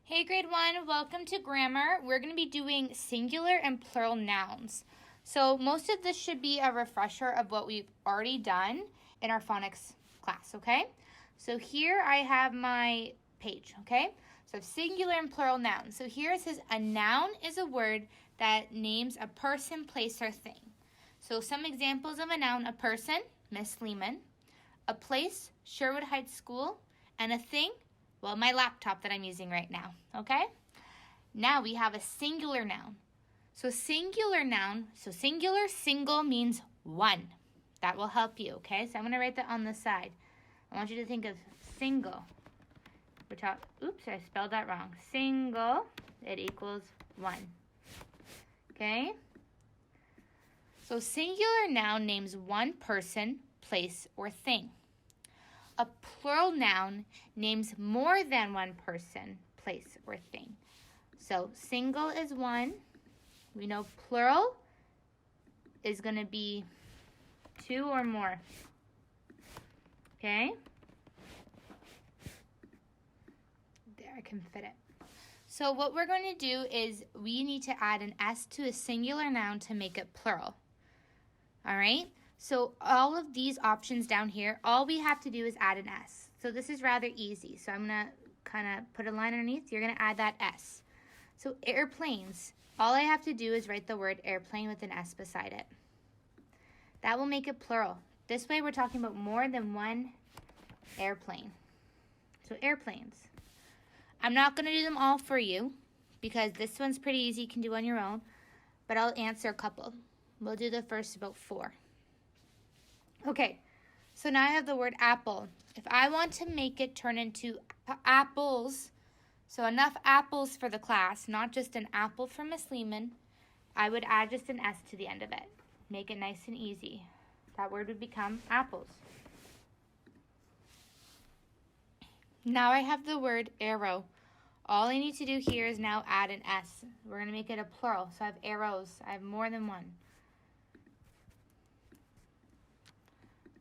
Hey grade 1, welcome to grammar. We're going to be doing singular and plural nouns. So most of this should be a refresher of what we've already done in our phonics class, okay? So here I have my page, okay? So singular and plural nouns. So here it says a noun is a word that names a person, place, or thing. So some examples of a noun: a person, Miss Lehman; a place, Sherwood Heights School; and a thing, well, my laptop that I'm using right now, okay? Now we have a singular noun. So singular noun, single means one. That will help you, okay? So I'm going to write that on the side. I want you to think of single, oops, I spelled that wrong. Single, it equals one, okay? So singular noun names one person, place, or thing. A plural noun names more than one person, place, or thing. So single is one. We know plural is going to be two or more. Okay? There, I can fit it. So what we're going to do is we need to add an S to a singular noun to make it plural. All right? So all of these options down here, all we have to do is add an S. So this is rather easy. So I'm going to kind of put a line underneath. You're going to add that S. So airplanes, all I have to do is write the word airplane with an S beside it. That will make it plural. This way we're talking about more than one airplane. So airplanes. I'm not going to do them all for you because this one's pretty easy. You can do on your own. But I'll answer a couple. We'll do the first about 4. Okay, so now I have the word apple. If I want to make it turn into apples, so enough apples for the class, not just an apple for Miss Lehman, I would add just an S to the end of it. Make it nice and easy. That word would become apples. Now I have the word arrow. All I need to do here is now add an S. We're going to make it a plural, so I have arrows. I have more than one.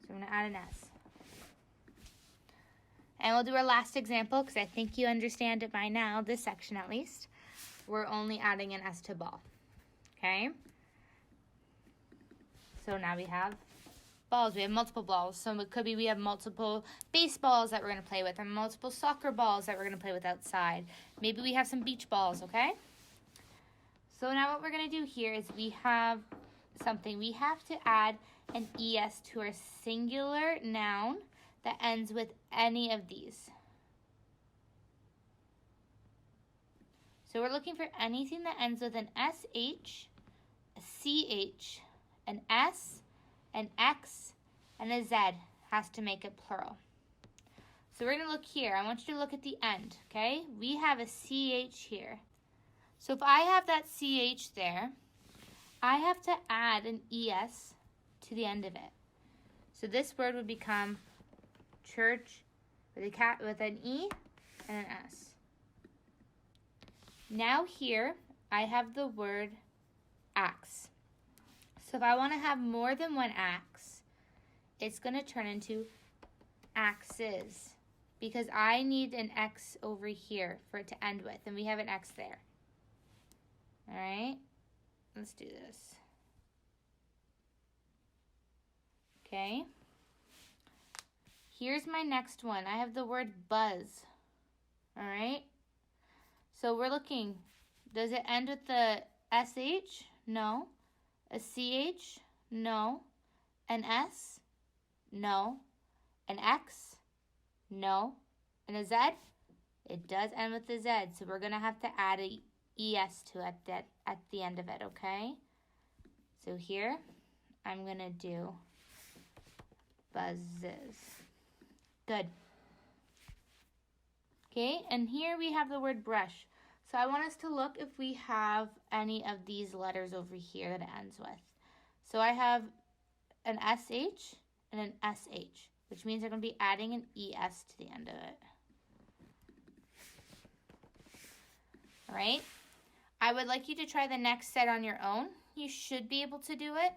So I'm going to add an S. And we'll do our last example because I think you understand it by now, this section at least. We're only adding an S to ball. Okay? So now we have balls. We have multiple balls. So it could be we have multiple baseballs that we're going to play with, and multiple soccer balls that we're going to play with outside. Maybe we have some beach balls, okay? So now what we're going to do here is we have something. We have to add an ES to our singular noun that ends with any of these. So we're looking for anything that ends with an SH, a CH, an S, an X, and a Z. Has to make it plural. So we're going to look here. I want you to look at the end, okay? We have a CH here. So if I have that CH there, I have to add an ES to the end of it. So this word would become church with an E and an S. Now here I have the word axe. So if I want to have more than one axe, it's going to turn into axes because I need an X over here for it to end with, and we have an X there. All right, let's do this. Okay. Here's my next one. I have the word buzz. All right. So we're looking. Does it end with the SH? No. A CH? No. An S? No. An X? No. And a Z? It does end with a Z. So we're going to have to add a ES to it at the end of it, okay? So here, I'm going to do buzzes. Good. Okay, and here we have the word brush. So I want us to look if we have any of these letters over here that it ends with. So I have an SH and an SH, which means I'm going to be adding an ES to the end of it. All right. I would like you to try the next set on your own. You should be able to do it.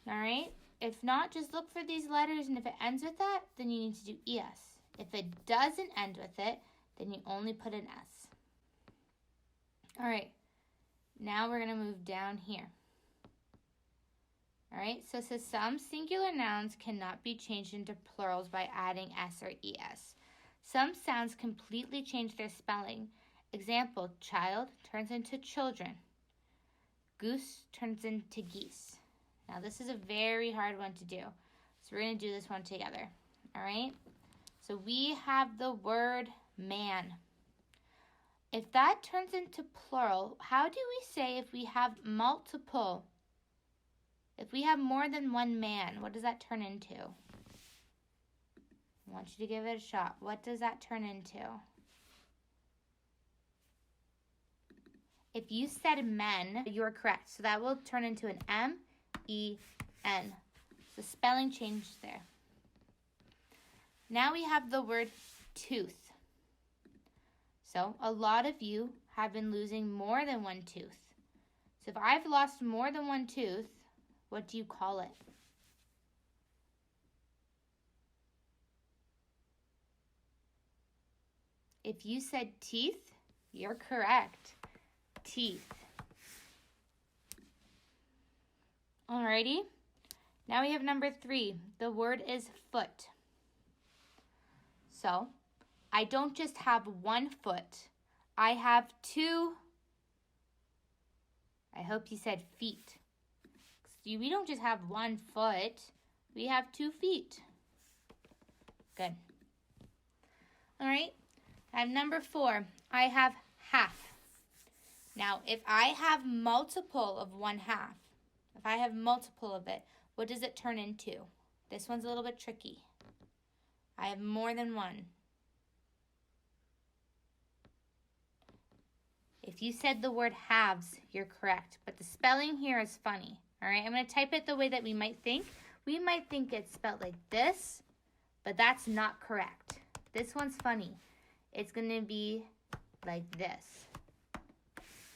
All right. If not, just look for these letters, and if it ends with that, then you need to do ES. If it doesn't end with it, then you only put an S. All right, now we're going to move down here. All right, so it says some singular nouns cannot be changed into plurals by adding S or ES. Some sounds completely change their spelling. Example, child turns into children. Goose turns into geese. Now this is a very hard one to do. So we're going to do this one together. All right? So we have the word man. If that turns into plural, how do we say if we have multiple? If we have more than one man, what does that turn into? I want you to give it a shot. What does that turn into? If you said men, you're correct. So that will turn into an M-E-N. So spelling changed there. Now we have the word tooth. So a lot of you have been losing more than one tooth. So if I've lost more than one tooth, what do you call it? If you said teeth, you're correct. Teeth. Alrighty. Now we have number 3. The word is foot. So, I don't just have one foot. I have 2. I hope you said feet. We don't just have one foot. We have 2 feet. Good. Alright. I have number 4. I have half. Now, if I have multiple of 1/2, if I have multiple of it, what does it turn into? This one's a little bit tricky. I have more than one. If you said the word halves, you're correct, but the spelling here is funny. All right, I'm going to type it the way that we might think. We might think it's spelled like this, but that's not correct. This one's funny. It's going to be like this.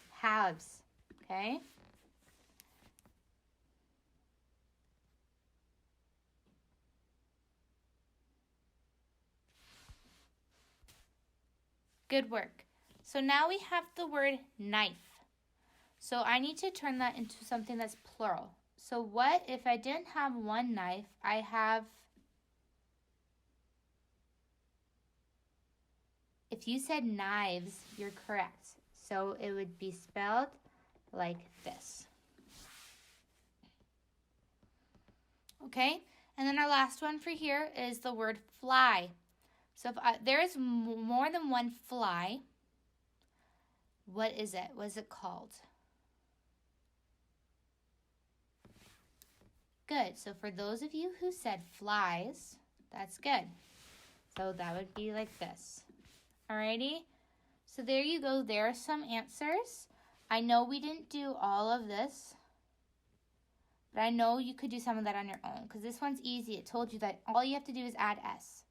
Halves, okay? Good work. So now we have the word knife. So I need to turn that into something that's plural. So what if I didn't have one knife, I have, if you said knives, you're correct. So it would be spelled like this. Okay, and then our last one for here is the word fly. So if there is more than one fly, what is it? What is it called? Good. So for those of you who said flies, that's good. So that would be like this. Alrighty? So there you go. There are some answers. I know we didn't do all of this, but I know you could do some of that on your own because this one's easy. It told you that all you have to do is add S.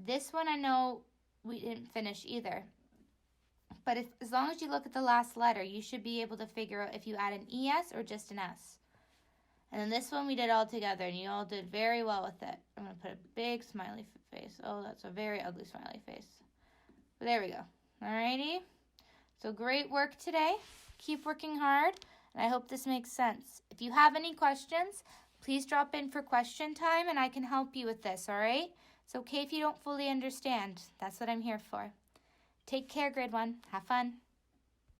This one I know we didn't finish either. But as long as you look at the last letter, you should be able to figure out if you add an ES or just an S. And then this one we did all together, and you all did very well with it. I'm going to put a big smiley face. Oh, that's a very ugly smiley face. But there we go. Alrighty. So great work today. Keep working hard, and I hope this makes sense. If you have any questions, please drop in for question time, and I can help you with this, all right? It's okay if you don't fully understand. That's what I'm here for. Take care, grade 1. Have fun.